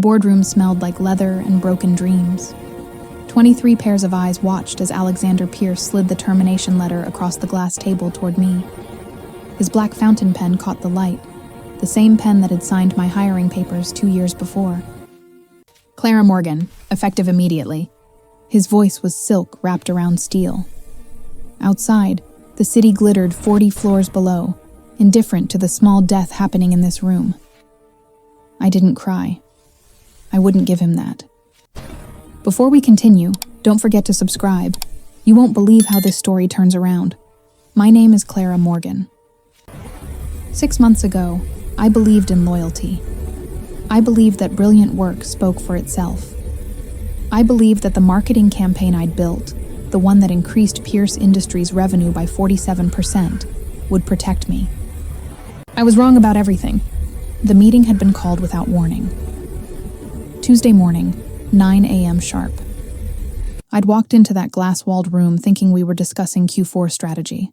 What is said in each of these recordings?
boardroom smelled like leather and broken dreams. 23 pairs of eyes watched as Alexander Pierce slid the termination letter across the glass table toward me. His black fountain pen caught the light, the same pen that had signed my hiring papers 2 years before. Clara Morgan, effective immediately. His voice was silk wrapped around steel. Outside, the city glittered 40 floors below, indifferent to the small death happening in this room. I didn't cry. I wouldn't give him that. Before we continue, don't forget to subscribe. You won't believe how this story turns around. My name is Clara Morgan. 6 months ago, I believed in loyalty. I believed that brilliant work spoke for itself. I believed that the marketing campaign I'd built, the one that increased Pierce Industries' revenue by 47%, would protect me. I was wrong about everything. The meeting had been called without warning. Tuesday morning, 9 a.m. sharp. I'd walked into that glass-walled room thinking we were discussing Q4 strategy.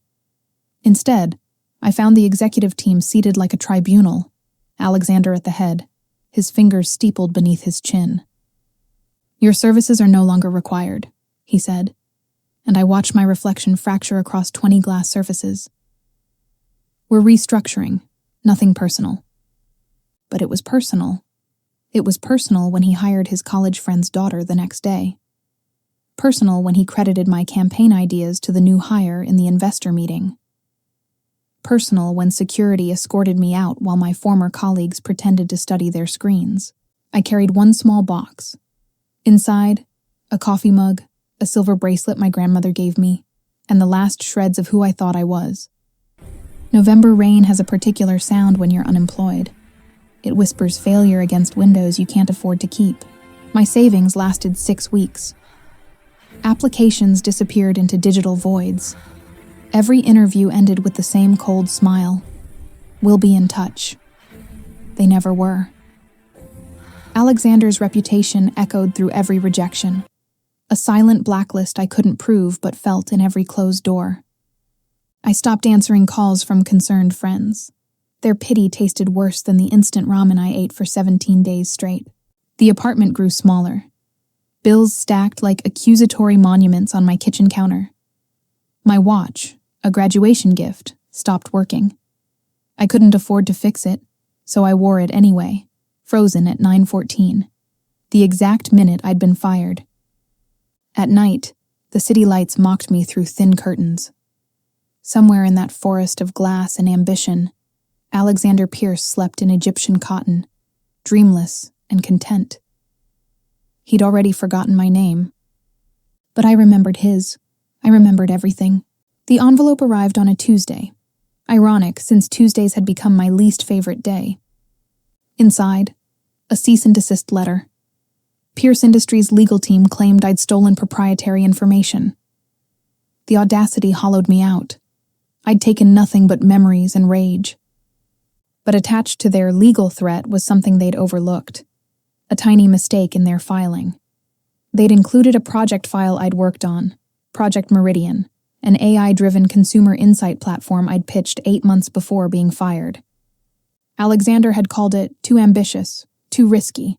Instead, I found the executive team seated like a tribunal, Alexander at the head, his fingers steepled beneath his chin. "Your services are no longer required," he said, and I watched my reflection fracture across 20 glass surfaces. "We're restructuring, nothing personal." But it was personal. It was personal when he hired his college friend's daughter the next day. Personal when he credited my campaign ideas to the new hire in the investor meeting. Personal when security escorted me out while my former colleagues pretended to study their screens. I carried one small box. Inside, a coffee mug, a silver bracelet my grandmother gave me, and the last shreds of who I thought I was. November rain has a particular sound when you're unemployed. It whispers failure against windows you can't afford to keep. My savings lasted 6 weeks. Applications disappeared into digital voids. Every interview ended with the same cold smile. "We'll be in touch." They never were. Alexander's reputation echoed through every rejection. A silent blacklist I couldn't prove but felt in every closed door. I stopped answering calls from concerned friends. Their pity tasted worse than the instant ramen I ate for 17 days straight. The apartment grew smaller. Bills stacked like accusatory monuments on my kitchen counter. My watch, a graduation gift, stopped working. I couldn't afford to fix it, so I wore it anyway, frozen at 9:14, the exact minute I'd been fired. At night, the city lights mocked me through thin curtains. Somewhere in that forest of glass and ambition, Alexander Pierce slept in Egyptian cotton, dreamless and content. He'd already forgotten my name. But I remembered his. I remembered everything. The envelope arrived on a Tuesday. Ironic, since Tuesdays had become my least favorite day. Inside, a cease and desist letter. Pierce Industries' legal team claimed I'd stolen proprietary information. The audacity hollowed me out. I'd taken nothing but memories and rage. But attached to their legal threat was something they'd overlooked. A tiny mistake in their filing. They'd included a project file I'd worked on, Project Meridian, an AI-driven consumer insight platform I'd pitched 8 months before being fired. Alexander had called it too ambitious, too risky.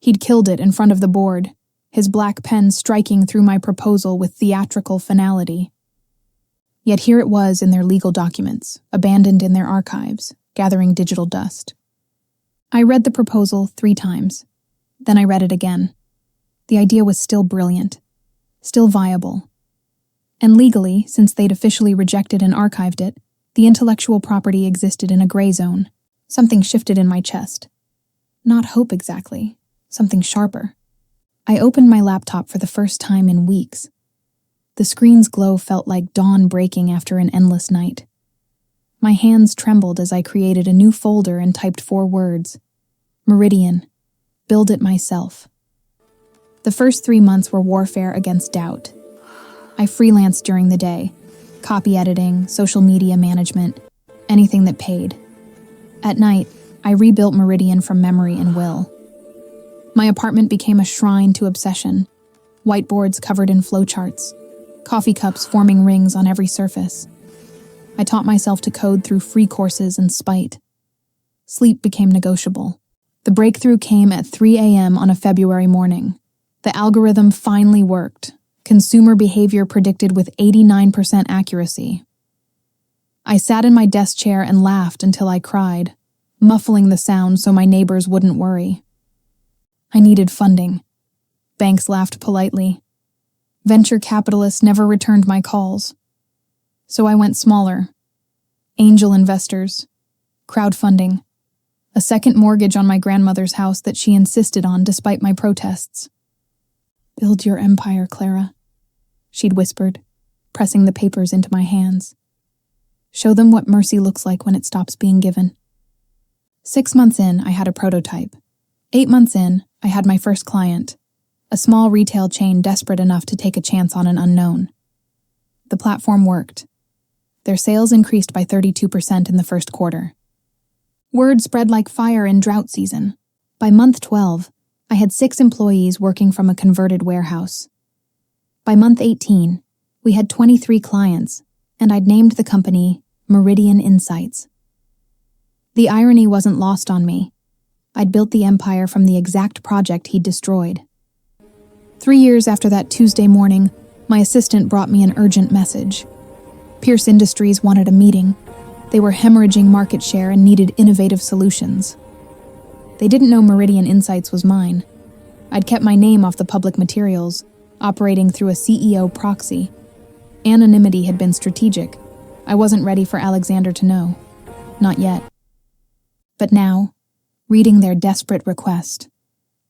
He'd killed it in front of the board, his black pen striking through my proposal with theatrical finality. Yet here it was in their legal documents, abandoned in their archives, gathering digital dust. I read the proposal 3 times. Then I read it again. The idea was still brilliant, still viable. And legally, since they'd officially rejected and archived it, the intellectual property existed in a gray zone. Something shifted in my chest. Not hope exactly, something sharper. I opened my laptop for the first time in weeks. The screen's glow felt like dawn breaking after an endless night. My hands trembled as I created a new folder and typed 4 words. Meridian. Build it myself. The first 3 months were warfare against doubt. I freelanced during the day. Copy editing, social media management, anything that paid. At night, I rebuilt Meridian from memory and will. My apartment became a shrine to obsession. Whiteboards covered in flowcharts. Coffee cups forming rings on every surface. I taught myself to code through free courses and spite. Sleep became negotiable. The breakthrough came at 3 a.m. on a February morning. The algorithm finally worked. Consumer behavior predicted with 89% accuracy. I sat in my desk chair and laughed until I cried, muffling the sound so my neighbors wouldn't worry. I needed funding. Banks laughed politely. Venture capitalists never returned my calls. So I went smaller. Angel investors, crowdfunding, a second mortgage on my grandmother's house that she insisted on despite my protests. "Build your empire, Clara," she'd whispered, pressing the papers into my hands. "Show them what mercy looks like when it stops being given." 6 months in, I had a prototype. 8 months in, I had my first client, a small retail chain desperate enough to take a chance on an unknown. The platform worked. Their sales increased by 32% in the first quarter. Word spread like fire in drought season. By month 12, I had 6 employees working from a converted warehouse. By month 18, we had 23 clients, and I'd named the company Meridian Insights. The irony wasn't lost on me. I'd built the empire from the exact project he'd destroyed. 3 years after that Tuesday morning, my assistant brought me an urgent message. Pierce Industries wanted a meeting. They were hemorrhaging market share and needed innovative solutions. They didn't know Meridian Insights was mine. I'd kept my name off the public materials, operating through a CEO proxy. Anonymity had been strategic. I wasn't ready for Alexander to know. Not yet. But now, reading their desperate request,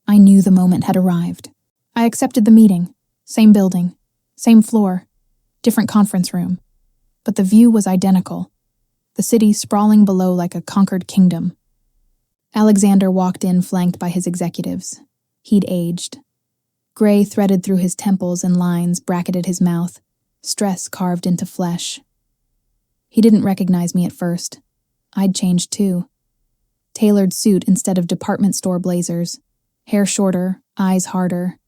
I knew the moment had arrived. I accepted the meeting. Same building, same floor, different conference room. But the view was identical. The city sprawling below like a conquered kingdom. Alexander walked in flanked by his executives. He'd aged. Gray threaded through his temples and lines bracketed his mouth, stress carved into flesh. He didn't recognize me at first. I'd changed too. Tailored suit instead of department store blazers, hair shorter, eyes harder.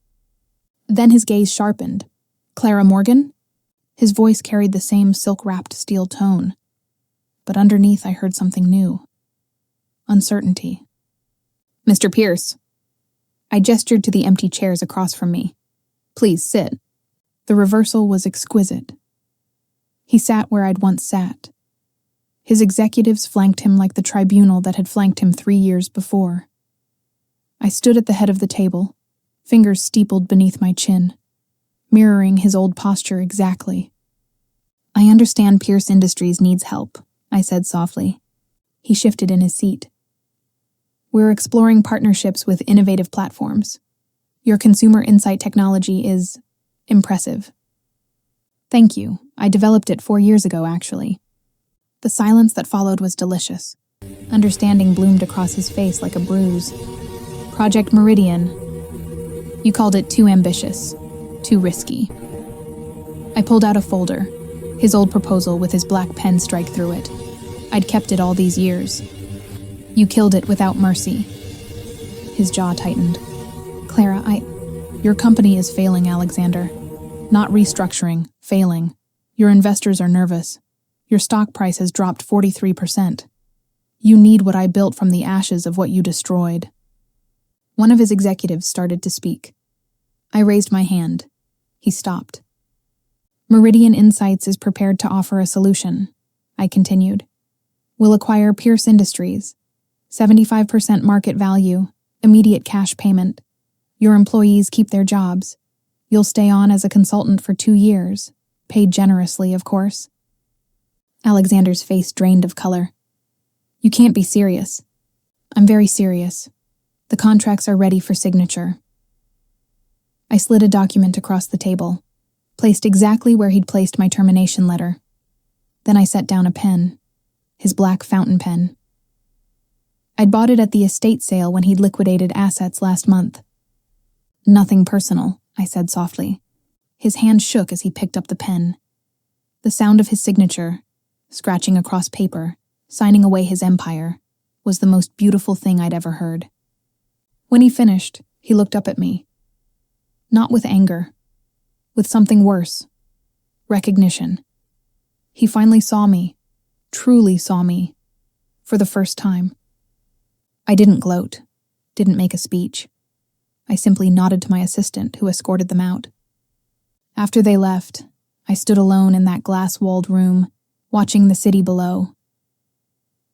Then his gaze sharpened. "Clara Morgan?" His voice carried the same silk-wrapped steel tone. But underneath I heard something new. Uncertainty. "Mr. Pierce." I gestured to the empty chairs across from me. "Please sit." The reversal was exquisite. He sat where I'd once sat. His executives flanked him like the tribunal that had flanked him 3 years before. I stood at the head of the table, fingers steepled beneath my chin, mirroring his old posture exactly. "I understand Pierce Industries needs help," I said softly. He shifted in his seat. "We're exploring partnerships with innovative platforms. Your consumer insight technology is impressive." "Thank you. I developed it 4 years ago, actually." The silence that followed was delicious. Understanding bloomed across his face like a bruise. "Project Meridian. You called it too ambitious, too risky." I pulled out a folder, his old proposal with his black pen strike through it. I'd kept it all these years. "You killed it without mercy." His jaw tightened. "Clara, Your company is failing, Alexander. Not restructuring, failing. Your investors are nervous. Your stock price has dropped 43%. You need what I built from the ashes of what you destroyed." One of his executives started to speak. I raised my hand. He stopped. "Meridian Insights is prepared to offer a solution," I continued. "We'll acquire Pierce Industries. 75% market value, immediate cash payment. Your employees keep their jobs. You'll stay on as a consultant for 2 years, paid generously, of course." Alexander's face drained of color. "You can't be serious." "I'm very serious. The contracts are ready for signature." I slid a document across the table, placed exactly where he'd placed my termination letter. Then I set down a pen, his black fountain pen. I'd bought it at the estate sale when he'd liquidated assets last month. "Nothing personal," I said softly. His hand shook as he picked up the pen. The sound of his signature, scratching across paper, signing away his empire, was the most beautiful thing I'd ever heard. When he finished, he looked up at me. Not with anger, with something worse. Recognition. He finally saw me, truly saw me, for the first time. I didn't gloat. didn't make a speech. I simply nodded to my assistant, who escorted them out. After they left, I stood alone in that glass-walled room, watching the city below.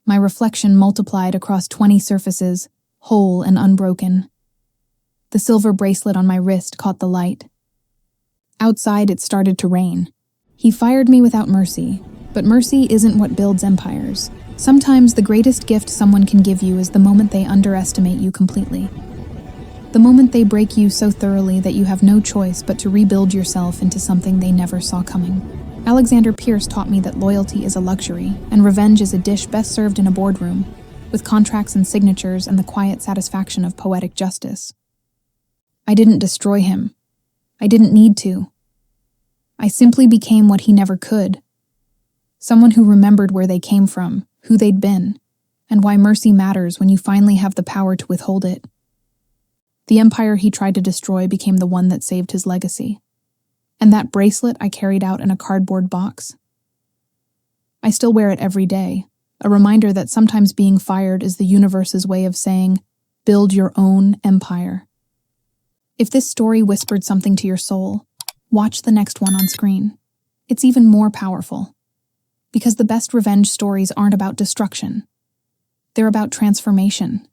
My reflection multiplied across 20 surfaces, whole and unbroken. The silver bracelet on my wrist caught the light. Outside, it started to rain. He fired me without mercy, but mercy isn't what builds empires. Sometimes the greatest gift someone can give you is the moment they underestimate you completely. The moment they break you so thoroughly that you have no choice but to rebuild yourself into something they never saw coming. Alexander Pierce taught me that loyalty is a luxury, and revenge is a dish best served in a boardroom, with contracts and signatures and the quiet satisfaction of poetic justice. I didn't destroy him. I didn't need to. I simply became what he never could. Someone who remembered where they came from, who they'd been, and why mercy matters when you finally have the power to withhold it. The empire he tried to destroy became the one that saved his legacy. And that bracelet I carried out in a cardboard box. I still wear it every day, a reminder that sometimes being fired is the universe's way of saying, build your own empire. If this story whispered something to your soul, watch the next one on screen. It's even more powerful. Because the best revenge stories aren't about destruction. They're about transformation.